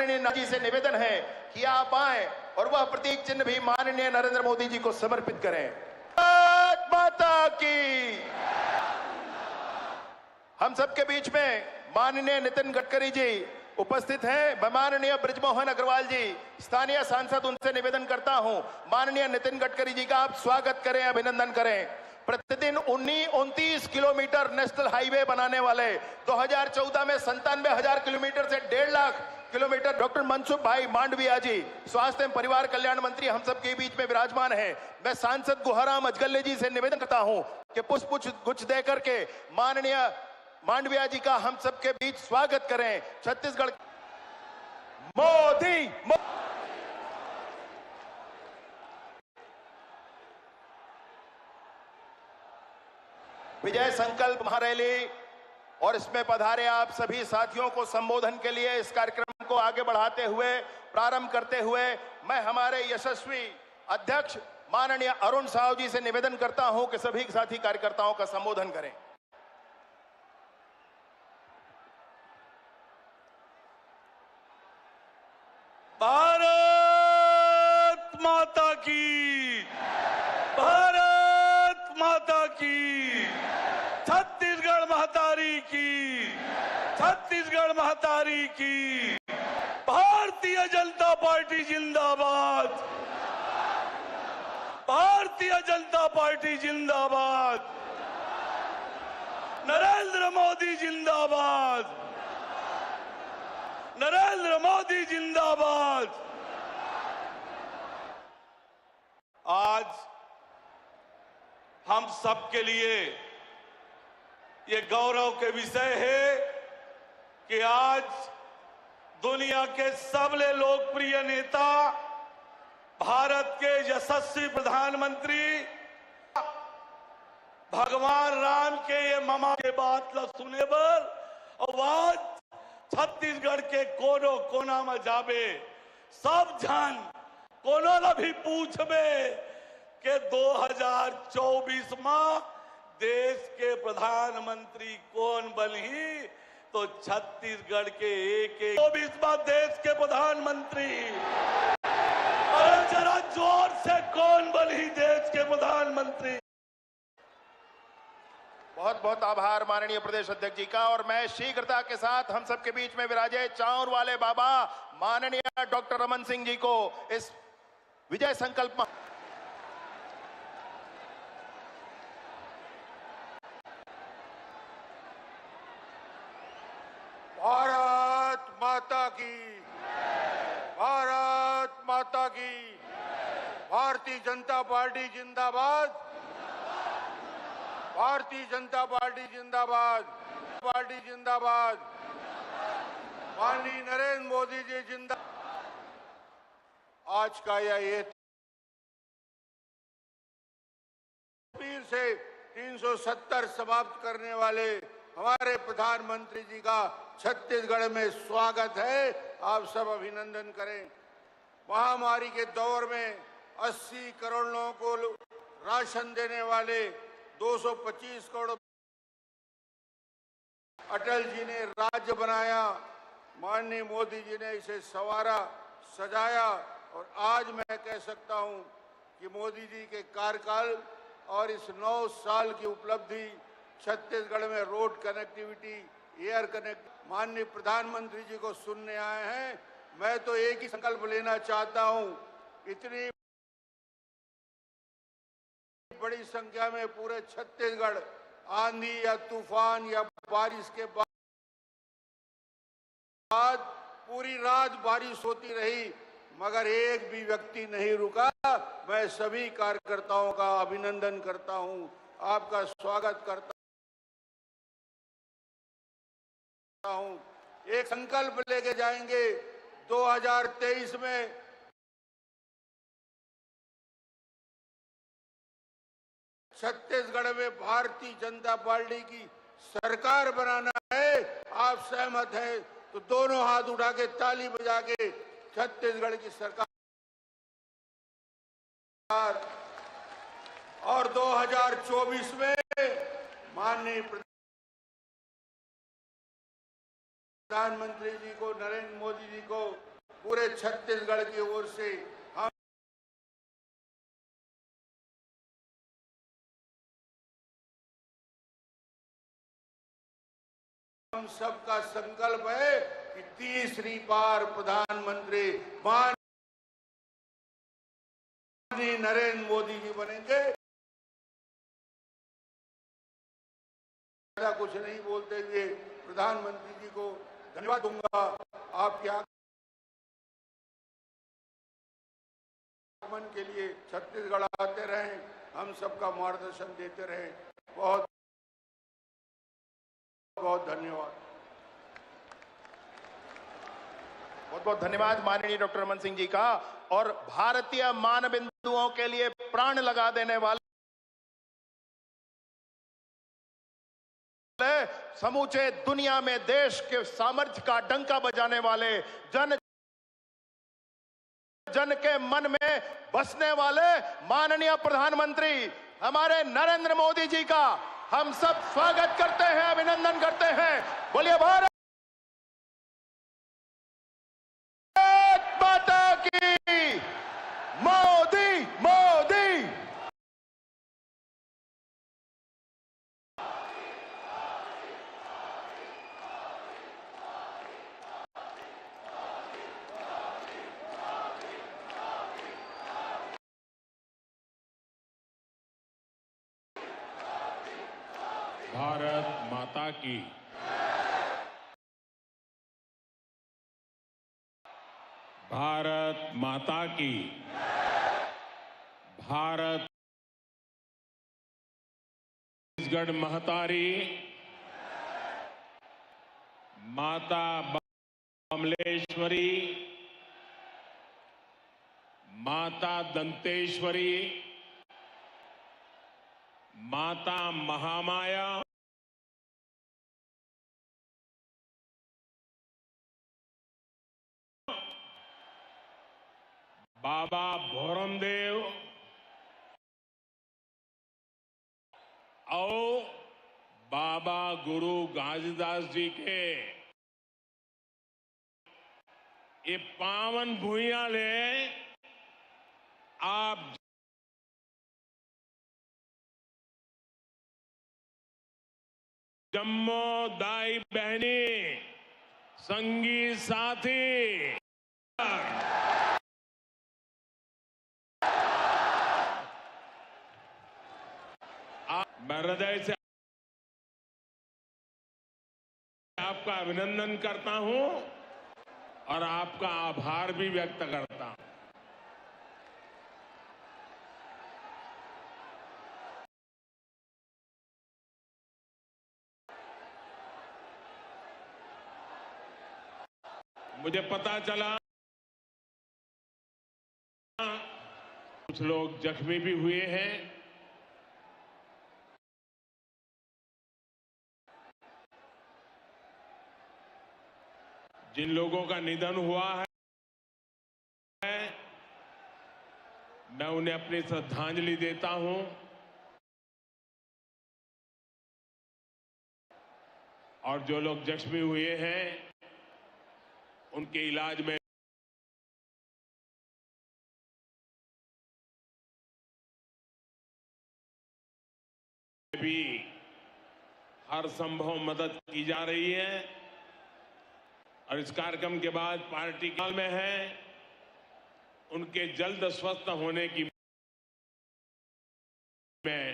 जी से निवेदन है कि आप आए और वह प्रतीक चिन्ह भी माननीय नरेंद्र मोदी जी को समर्पित करें। भारत माता की। हम सबके बीच में माननीय नितिन गडकरी जी उपस्थित हैं। माननीय बृजमोहन अग्रवाल जी स्थानीय सांसद, उनसे निवेदन करता हूं माननीय नितिन गडकरी जी का आप स्वागत करें, अभिनंदन करें। प्रतिदिन 29 किलोमीटर नेशनल हाईवे बनाने वाले 2014 में 97,000 किलोमीटर से 1.5 लाख किलोमीटर डॉक्टर मनसुख भाई मांडविया जी स्वास्थ्य एवं परिवार कल्याण मंत्री हम सबके बीच में विराजमान हैं। मैं सांसद गुहाराम अजगल्ले जी से निवेदन करता हूं कि पुष्प गुच्छ देकर के माननीय मांडविया जी का हम सबके बीच स्वागत करें। छत्तीसगढ़ मोदी विजय संकल्प महारैली और इसमें पधारे आप सभी साथियों को संबोधन के लिए इस कार्यक्रम को आगे बढ़ाते हुए प्रारंभ करते हुए मैं हमारे यशस्वी अध्यक्ष माननीय अरुण साहू जी से निवेदन करता हूं कि सभी साथी कार्यकर्ताओं का संबोधन करें। भारत माता की, भारत माता की, छत्तीसगढ़ महतारी की, छत्तीसगढ़ महतारी की। भारतीय जनता पार्टी जिंदाबाद, भारतीय जनता पार्टी जिंदाबाद, नरेंद्र मोदी जिंदाबाद, नरेंद्र मोदी जिंदाबाद। आज हम सबके लिए ये गौरव के विषय है कि आज दुनिया के सबसे लोकप्रिय नेता, भारत के यशस्वी प्रधानमंत्री, भगवान राम के ये ममा के बात ला सुने बर और आज छत्तीसगढ़ के कोनो कोना में जाबे सब जन कोनो ला भी पूछबे के 2024 में देश के प्रधानमंत्री कौन बनी तो छत्तीसगढ़ के एक 24 में देश के प्रधानमंत्री। अरे जरा जोर से कौन बनी देश के प्रधानमंत्री। बहुत बहुत आभार माननीय प्रदेश अध्यक्ष जी का। और मैं शीघ्रता के साथ हम सबके बीच में विराजे चाउर वाले बाबा माननीय डॉक्टर रमन सिंह जी को इस विजय संकल्प में भारत माता की, भारत माता की। भारतीय जनता पार्टी जिंदाबाद, भारतीय जनता पार्टी जिंदाबाद, पार्टी जिंदाबाद। माननीय नरेंद्र मोदी जी जिंदाबाद। आज का ये पीर से 370 समाप्त करने वाले हमारे प्रधानमंत्री जी का छत्तीसगढ़ में स्वागत है। आप सब अभिनंदन करें। महामारी के दौर में 80 करोड़ लोगों को राशन देने वाले 225 करोड़ अटल जी ने राज्य बनाया। माननीय मोदी जी ने इसे संवारा, सजाया और आज मैं कह सकता हूं कि मोदी जी के कार्यकाल और इस 9 साल की उपलब्धि छत्तीसगढ़ में रोड कनेक्टिविटी, एयर कनेक्ट। माननीय प्रधानमंत्री जी को सुनने आए हैं। मैं तो एक ही संकल्प लेना चाहता हूं, इतनी बड़ी संख्या में पूरे छत्तीसगढ़ आंधी या तूफान या बारिश के बाद पूरी रात बारिश होती रही मगर एक भी व्यक्ति नहीं रुका। मैं सभी कार्यकर्ताओं का अभिनंदन करता हूं, आपका स्वागत करता हूं। एक संकल्प लेके जाएंगे 2023 में छत्तीसगढ़ में भारतीय जनता पार्टी की सरकार बनाना है। आप सहमत हैं तो दोनों हाथ उठा के ताली बजा के छत्तीसगढ़ की सरकार और 2024 में माननीय प्रधानमंत्री जी को, नरेंद्र मोदी जी को पूरे छत्तीसगढ़ की ओर से हम सबका संकल्प है कि तीसरी बार प्रधानमंत्री माननीय नरेंद्र मोदी जी बनेंगे। ज्यादा कुछ नहीं बोलते हुए प्रधानमंत्री जी को धन्यवाद दूंगा। आपके आगमन के लिए छत्तीसगढ़ आते रहें, हम सबका मार्गदर्शन देते रहें। बहुत बहुत धन्यवाद। बहुत बहुत धन्यवाद माननीय डॉक्टर रमन सिंह जी का। और भारतीय मानबिंदुओं के लिए प्राण लगा देने वाले, समूचे दुनिया में देश के सामर्थ्य का डंका बजाने वाले, जन जन के मन में बसने वाले माननीय प्रधानमंत्री हमारे नरेंद्र मोदी जी का हम सब स्वागत करते हैं, अभिनंदन करते हैं। बोलिए भारत माता की। मोदी मोदी। भारत माता की। भारत माता की। भारत छत्तीसगढ़ महतारी माता बमलेश्वरी, माता दंतेश्वरी, माता महामाया, बाबा भोरमदेव और बाबा गुरु घासीदास जी के ये पावन भूइयां ले आप जम्मो दाई बहनी संगी साथी मैं हृदय से आपका अभिनंदन करता हूं और आपका आभार भी व्यक्त करता हूं। मुझे पता चला कुछ लोग जख्मी भी हुए हैं। जिन लोगों का निधन हुआ है मैं उन्हें अपनी श्रद्धांजलि देता हूं। और जो लोग जख्मी हुए हैं उनके इलाज में भी हर संभव मदद की जा रही है। और इस कार्यक्रम के बाद पार्टी काल में है उनके जल्द स्वस्थ होने की मैं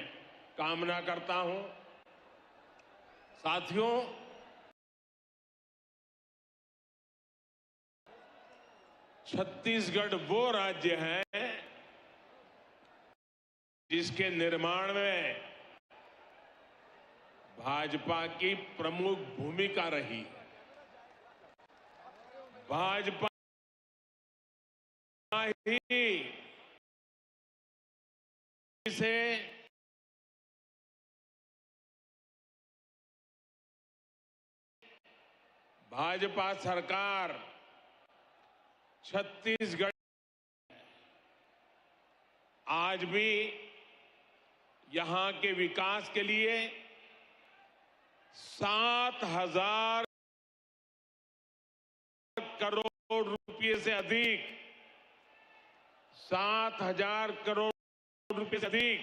कामना करता हूं। साथियों, छत्तीसगढ़ वो राज्य है जिसके निर्माण में भाजपा की प्रमुख भूमिका रही। भाजपा ही से भाजपा सरकार छत्तीसगढ़ आज भी यहां के विकास के लिए 7,000 करोड़ रुपए से अधिक 7,000 करोड़ रुपए से अधिक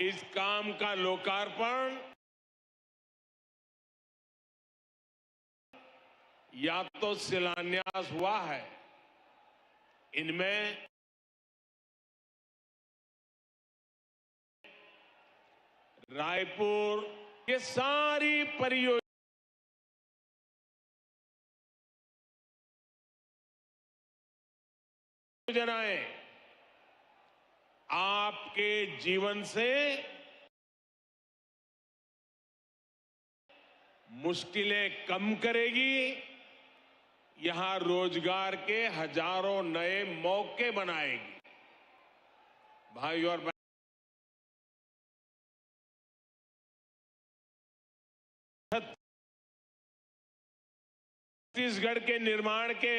इस काम का लोकार्पण या तो शिलान्यास हुआ है। इनमें रायपुर ये सारी परियोजनाएं आपके जीवन से मुश्किलें कम करेगी, यहां रोजगार के हजारों नए मौके बनाएगी। भाई और बहन, छत्तीसगढ़ के निर्माण के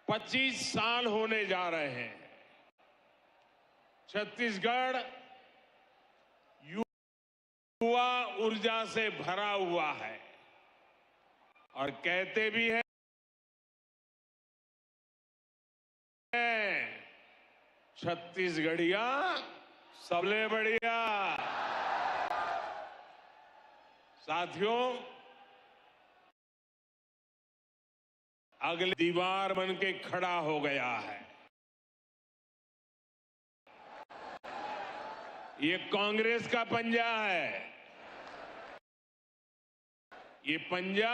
25 साल होने जा रहे हैं। छत्तीसगढ़ युवा ऊर्जा से भरा हुआ है और कहते भी हैं छत्तीसगढ़िया सबले बढ़िया। साथियों, अगली दीवार बन के खड़ा हो गया है। ये कांग्रेस का पंजा है। ये पंजा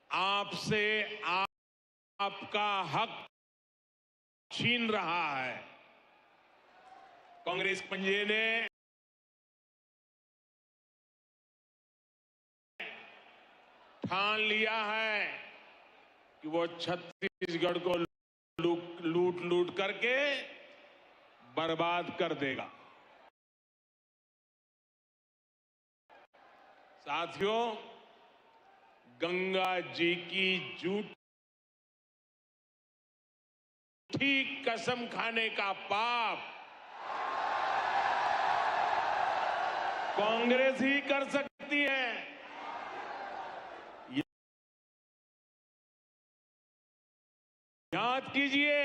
आपसे आपका हक छीन रहा है। कांग्रेस पंजे ने ठान लिया है कि वो छत्तीसगढ़ को लूट लूट करके बर्बाद कर देगा। साथियों, गंगा जी की झूठी कसम खाने का पाप कांग्रेस ही कर सकती है। याद कीजिए,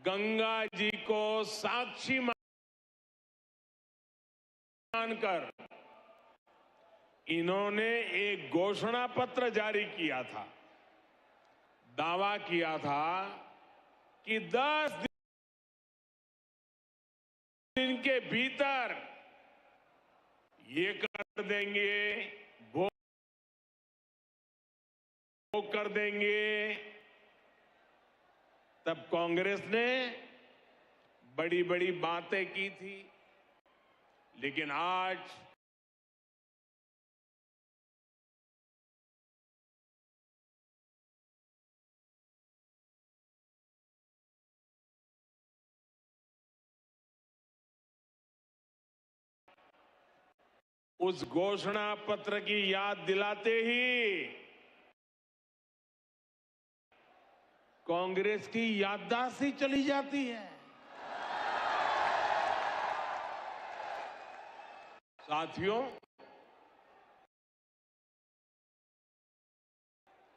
गंगा जी को साक्षी मानकर इन्होंने एक घोषणा पत्र जारी किया था। दावा किया था कि 10 दिन के भीतर ये कर देंगे, वो कर देंगे। तब कांग्रेस ने बड़ी बड़ी बातें की थी, लेकिन आज उस घोषणा पत्र की याद दिलाते ही कांग्रेस की याददाश्त ही चली जाती है। साथियों,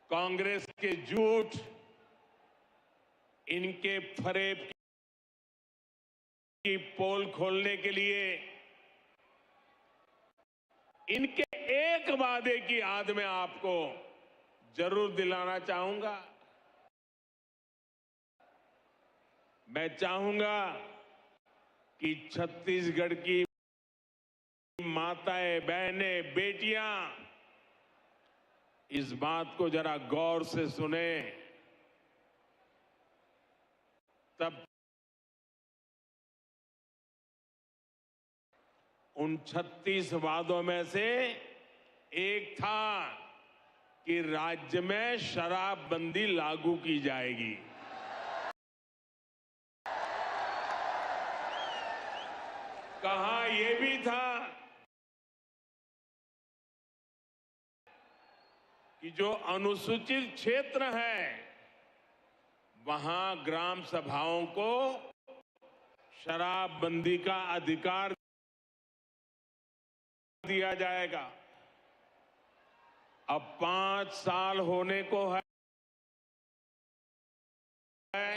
कांग्रेस के झूठ, इनके फरेब की पोल खोलने के लिए इनके एक वादे की याद में आपको जरूर दिलाना चाहूंगा। मैं चाहूंगा कि छत्तीसगढ़ की माताएं, बहनें, बेटियां इस बात को जरा गौर से सुने। तब उन 36 वादों में से एक था कि राज्य में शराबबंदी लागू की जाएगी। कहा यह भी था कि जो अनुसूचित क्षेत्र है वहां ग्राम सभाओं को शराबबंदी का अधिकार दिया जाएगा। अब 5 साल होने को है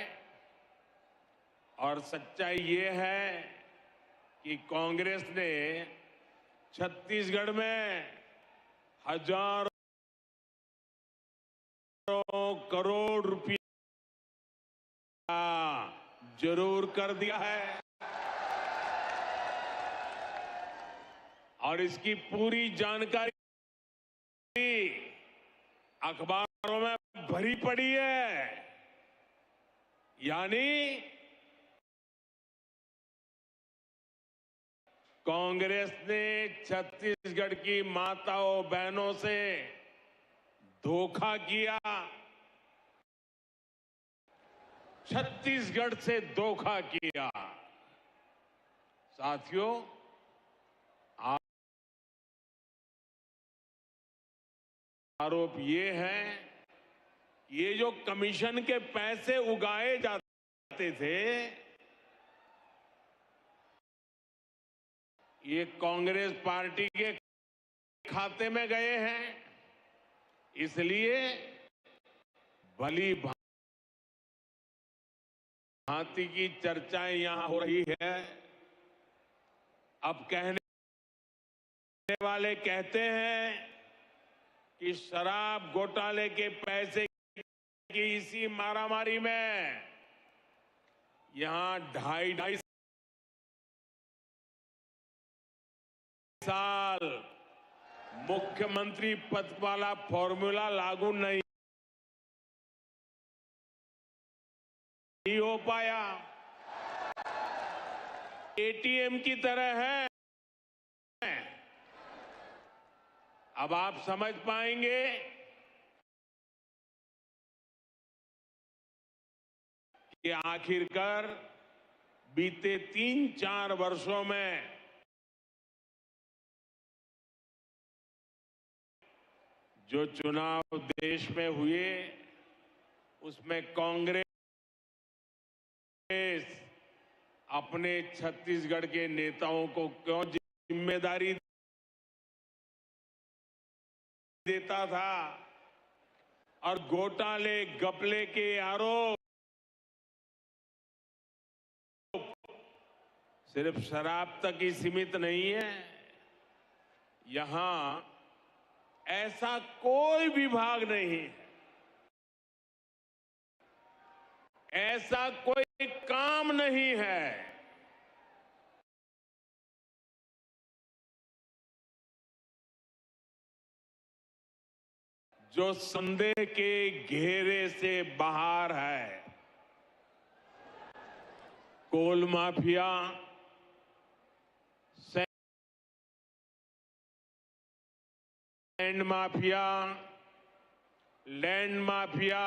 और सच्चाई ये है कि कांग्रेस ने छत्तीसगढ़ में हजारों करोड़ रुपया जरूर कर दिया है और इसकी पूरी जानकारी अखबारों में भरी पड़ी है। यानी कांग्रेस ने छत्तीसगढ़ की माताओं बहनों से धोखा किया, छत्तीसगढ़ से धोखा किया। साथियों, आरोप ये है, ये जो कमीशन के पैसे उगाए जाते थे, ये कांग्रेस पार्टी के खाते में गए हैं। इसलिए भली भांति की चर्चाएं यहां हो रही है। अब कहने वाले कहते हैं कि शराब घोटाले के पैसे की इसी मारामारी में यहां 2.5 साल मुख्यमंत्री पद वाला फॉर्मूला लागू नहीं हो पाया। एटीएम की तरह है। अब आप समझ पाएंगे कि आखिरकार बीते 3-4 वर्षों में जो चुनाव देश में हुए उसमें कांग्रेस अपने छत्तीसगढ़ के नेताओं को क्यों जिम्मेदारी देता था और घोटाले घपले के आरोप सिर्फ शराब तक ही सीमित नहीं है। यहां ऐसा कोई विभाग नहीं है, ऐसा कोई काम नहीं है जो संदेह के घेरे से बाहर है। Coal mafia, sand mafia, land mafia,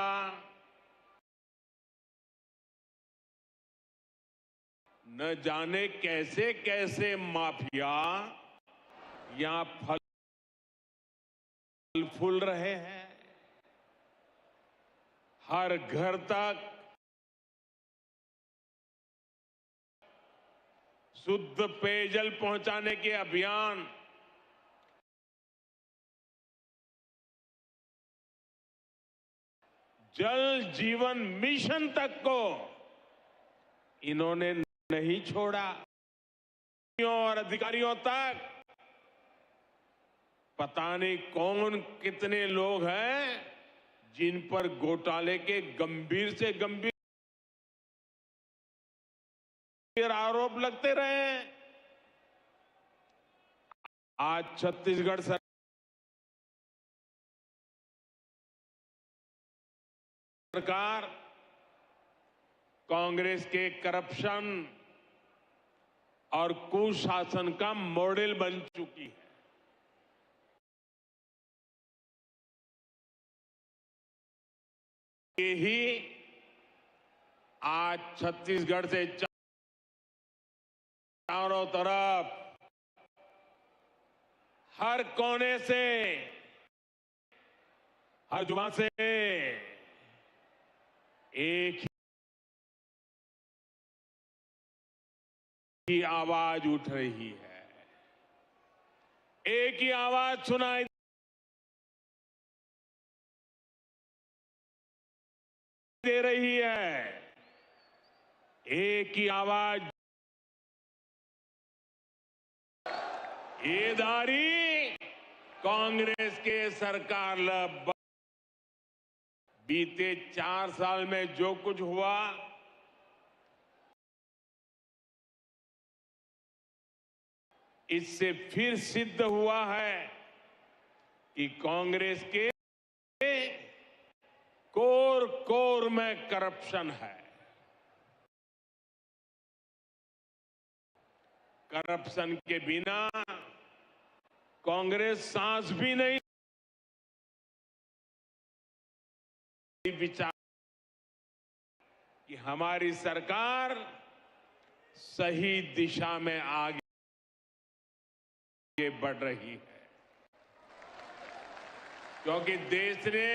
न जाने कैसे कैसे माफिया यहां फल फूल रहे हैं। हर घर तक शुद्ध पेयजल पहुंचाने के अभियान जल जीवन मिशन तक को इन्होंने नहीं छोड़ा। और अधिकारियों तक पता नहीं कौन कितने लोग हैं जिन पर घोटाले के गंभीर से गंभीर आरोप लगते रहे हैं। आज छत्तीसगढ़ सरकार कांग्रेस के करप्शन और कुशासन का मॉडल बन चुकी है। ये ही आज छत्तीसगढ़ से चारों तरफ हर कोने से, हर जुबान से एक ही आवाज उठ रही है, एक ही आवाज सुनाई दे रही है। एक ही आवाज, ये दारी कांग्रेस के सरकार बीते 4 साल में जो कुछ हुआ, इससे फिर सिद्ध हुआ है कि कांग्रेस के कोर कोर में करप्शन है। करप्शन के बिना कांग्रेस सांस भी नहीं विचार कि हमारी सरकार सही दिशा में आगे बढ़ रही है, क्योंकि देश ने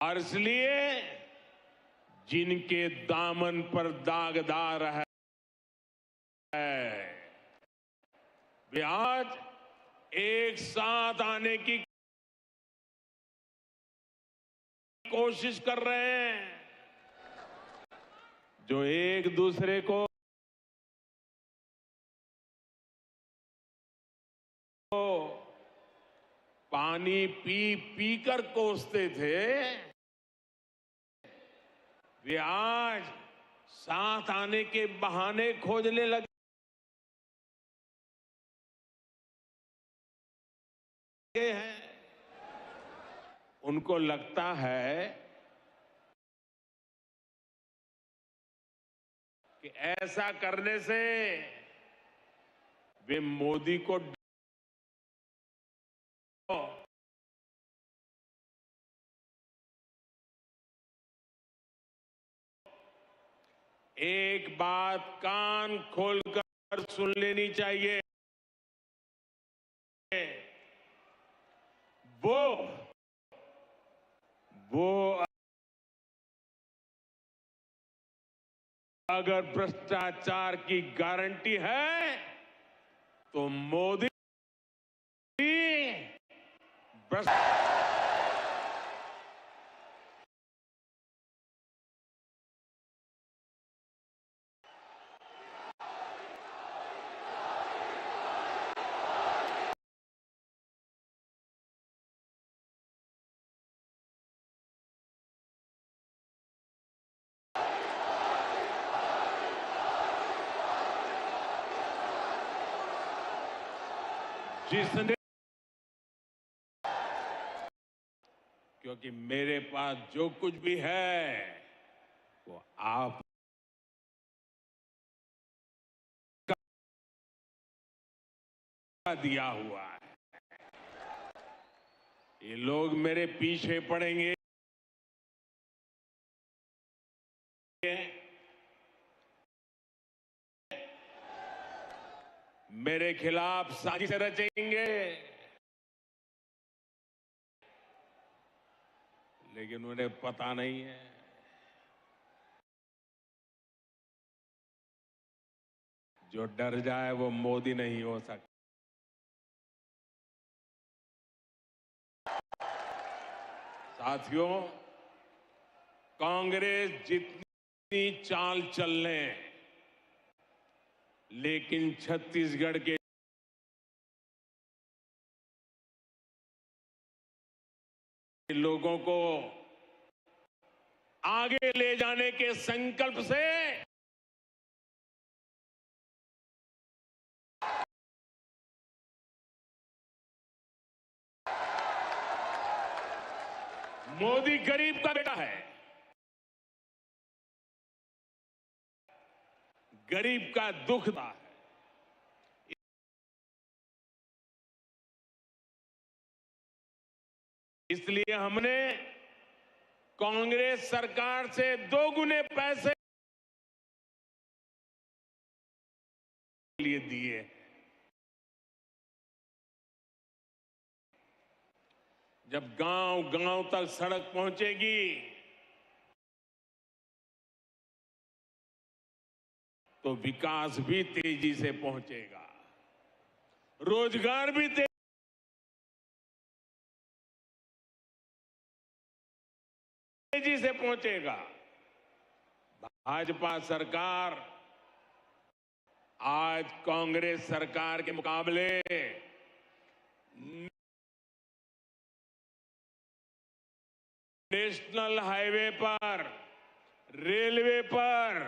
और इसलिए जिनके दामन पर दागदार है वे आज एक साथ आने की कोशिश कर रहे हैं। जो एक दूसरे को पानी पी पी कर कोसते थे, वे आज साथ आने के बहाने खोजने लगे हैं। उनको लगता है कि ऐसा करने से वे मोदी को एक बात कान खोलकर सुन लेनी चाहिए। वो अगर भ्रष्टाचार की गारंटी है तो मोदी जिसने, क्योंकि मेरे पास जो कुछ भी है वो आप का दिया हुआ है। ये लोग मेरे पीछे पड़ेंगे, मेरे खिलाफ साजिश रचेंगे, लेकिन उन्हें पता नहीं है जो डर जाए वो मोदी नहीं हो सकता। साथियों, कांग्रेस जितनी चाल चल ले, लेकिन छत्तीसगढ़ के लोगों को आगे ले जाने के संकल्प से मोदी गरीब का बेटा है, गरीब का दुख था। इसलिए हमने कांग्रेस सरकार से 2 गुने पैसे लिए दिए। जब गांव-गांव तक सड़क पहुंचेगी तो विकास भी तेजी से पहुंचेगा, रोजगार भी तेजी तेजी से पहुंचेगा। भाजपा सरकार आज कांग्रेस सरकार के मुकाबले नेशनल हाईवे पर, रेलवे पर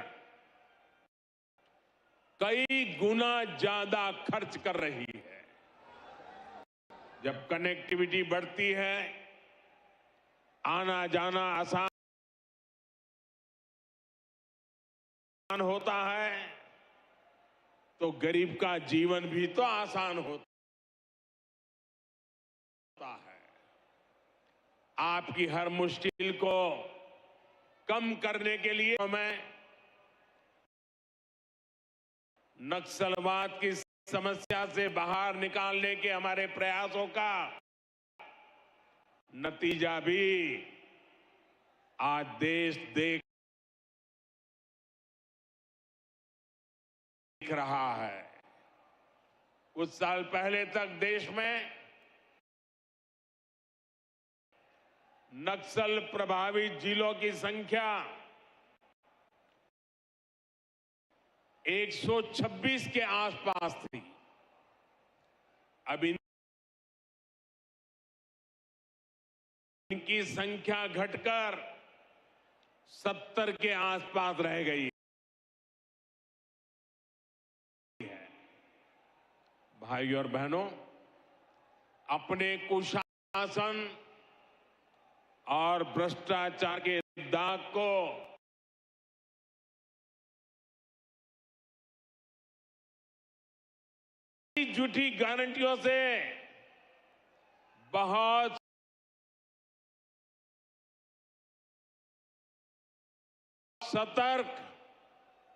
कई गुना ज्यादा खर्च कर रही है। जब कनेक्टिविटी बढ़ती है, आना जाना आसान होता है, तो गरीब का जीवन भी तो आसान होता है। आपकी हर मुश्किल को कम करने के लिए मैं नक्सलवाद की समस्या से बाहर निकालने के हमारे प्रयासों का नतीजा भी आज देश देख रहा है। कुछ साल पहले तक देश में नक्सल प्रभावित जिलों की संख्या 126 के आसपास थी। अब इनकी संख्या घटकर 70 के आसपास रह गई है। भाई और बहनों, अपने कुशासन और भ्रष्टाचार के दाग को झूठी गारंटियों से बहुत सतर्क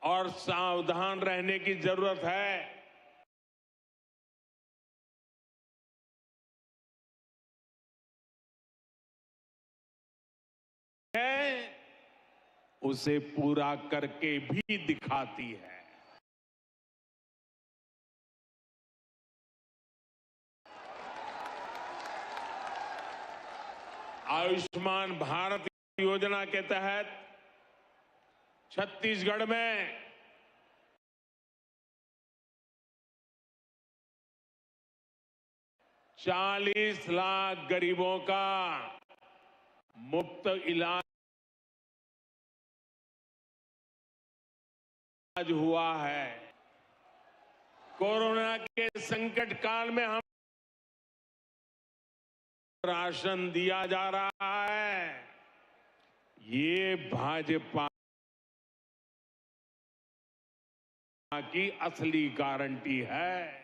और सावधान रहने की जरूरत है। उसे पूरा करके भी दिखाती है। आयुष्मान भारत योजना के तहत छत्तीसगढ़ में 40 लाख गरीबों का मुफ्त इलाज हुआ है। कोरोना के संकट काल में हम राशन दिया जा रहा है। ये भाजपा की असली गारंटी है।